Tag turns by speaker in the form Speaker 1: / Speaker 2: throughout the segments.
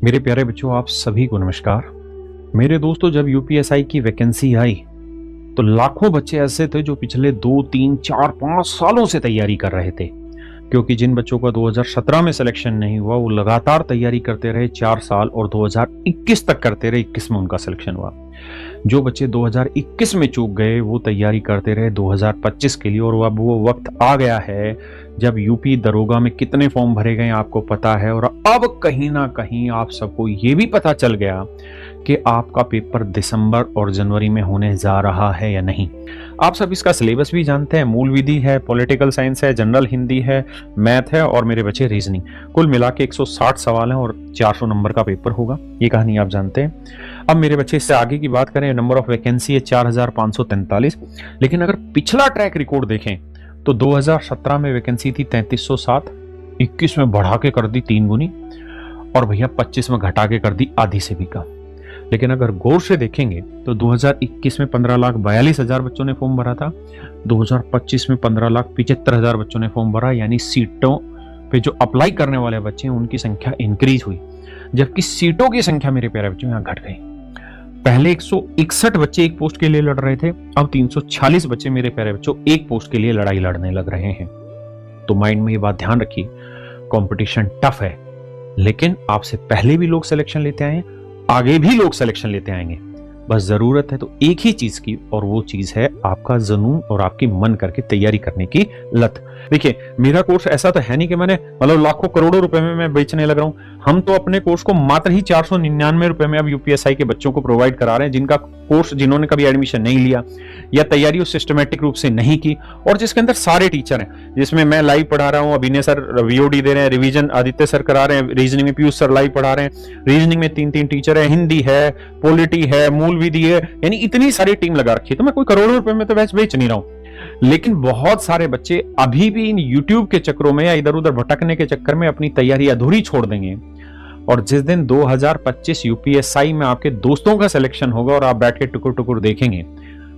Speaker 1: मेरे प्यारे बच्चों, आप सभी को नमस्कार। मेरे दोस्तों, जब यूपीएसआई की वैकेंसी आई तो लाखों बच्चे ऐसे थे जो पिछले 2, 3, 4, 5 सालों से तैयारी कर रहे थे। क्योंकि जिन बच्चों का 2017 में सिलेक्शन नहीं हुआ वो लगातार तैयारी करते रहे 4 साल और 2021 तक करते रहे, 21 में उनका सिलेक्शन हुआ। जो बच्चे 2021 में चूक गए वो तैयारी करते रहे 2025 के लिए, और अब वो वक्त आ गया है जब यूपी दरोगा में कितने फॉर्म भरे गए आपको पता है। और अब कहीं ना कहीं आप सबको ये भी पता चल गया कि आपका पेपर दिसंबर और जनवरी में होने जा रहा है या नहीं। आप सब इसका सिलेबस भी जानते हैं। मूल विधि है, पॉलिटिकल साइंस है, जनरल हिंदी है, मैथ है और मेरे बच्चे रीजनिंग। कुल मिला के 160 सवाल हैं और 400 नंबर का पेपर होगा। ये कहानी आप जानते हैं। अब मेरे बच्चे इससे आगे की बात करें, नंबर ऑफ वैकेंसी है 4543। लेकिन अगर पिछला ट्रैक रिकॉर्ड देखें तो 2017 में वैकेंसी थी 3307, 21 में बढ़ा के कर दी 3 गुनी और भैया 25 में घटा के कर दी आधी से भी कम। लेकिन अगर गौर से देखेंगे तो 2021 में 15,42,000 बच्चों ने फॉर्म भरा था, 2025 में 15,75,000 बच्चों ने फॉर्म भरा, यानी सीटों पे जो अप्लाई करने वाले बच्चे हैं उनकी संख्या इंक्रीज हुई, जबकि सीटों की संख्या मेरे प्यारे बच्चों यहाँ घट गई। पहले 161 बच्चे एक पोस्ट के लिए लड़ रहे थे, अब 340 बच्चे मेरे प्यारे बच्चों एक पोस्ट के लिए लड़ाई लड़ने लग रहे हैं। तो माइंड में ये बात ध्यान रखिए, कंपटीशन टफ है, लेकिन आपसे पहले भी लोग सिलेक्शन लेते आए हैं, आगे भी लोग सिलेक्शन लेते आएंगे। बस जरूरत है तो एक ही चीज की, और वो चीज है आपका जुनून और आपकी मन करके तैयारी करने की लत। देखिए, मेरा कोर्स ऐसा तो है नहीं कि मैंने लाखों करोड़ों रुपए में मैं बेचने लग रहा हूं। हम तो अपने कोर्स को मात्र ही 499 रुपए में अब यूपीएसआई के बच्चों को प्रोवाइड करा रहे हैं, जिनका कोर्स जिन्होंने कभी एडमिशन नहीं लिया या तैयारी सिस्टमेटिक रूप से नहीं की, और जिसके अंदर सारे टीचर हैं, जिसमें मैं लाइव पढ़ा रहा हूं, अभिनय सर वीओडी दे रहे हैं, रिवीजन आदित्य सर करा रहे हैं, रीजनिंग में पीयूष सर लाइव पढ़ा रहे हैं, रीजनिंग में 3-3 टीचर है, हिंदी है, पॉलिटी है, मूल विधि है, यानी इतनी सारी टीम लगा रखी है। तो मैं कोई करोड़ों रुपए में तो बैच बेच नहीं रहा हूं, लेकिन बहुत सारे बच्चे अभी भी इन यूट्यूब के चक्रों में या इधर उधर भटकने के चक्कर में अपनी तैयारी अधूरी छोड़ देंगे। और जिस दिन 2025 यूपीएसआई में आपके दोस्तों का सिलेक्शन होगा और आप बैठ के टुकुर टुकुर देखेंगे,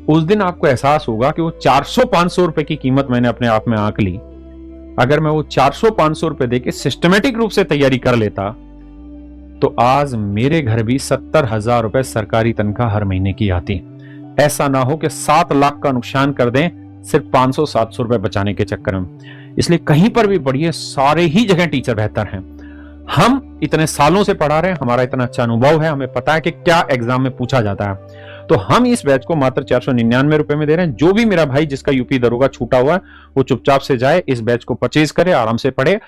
Speaker 1: उस दिन आपको एहसास होगा कि वो 400-500 रुपए की कीमत मैंने अपने आप में आंक ली। अगर मैं वो 400-500 रुपए देके सिस्टमेटिक रूप से तैयारी कर लेता तो आज मेरे घर भी 70,000 रुपए सरकारी तनख्वाह हर महीने की आती। ऐसा ना हो कि 7 लाख का नुकसान कर दें सिर्फ 500-700 रुपए बचाने के चक्कर में। इसलिए कहीं पर भी पढ़िए, सारे ही जगह टीचर बेहतर हैं। हम इतने सालों से पढ़ा रहे हैं, हमारा इतना अच्छा अनुभव है, हमें पता है कि क्या एग्जाम में पूछा जाता है। तो हम इस बैच को मात्र 499 रुपए में दे रहे हैं। जो भी मेरा भाई जिसका यूपी दरोगा छूटा हुआ है वो चुपचाप से जाए, इस बैच को परचेज करे, आराम से पढ़े।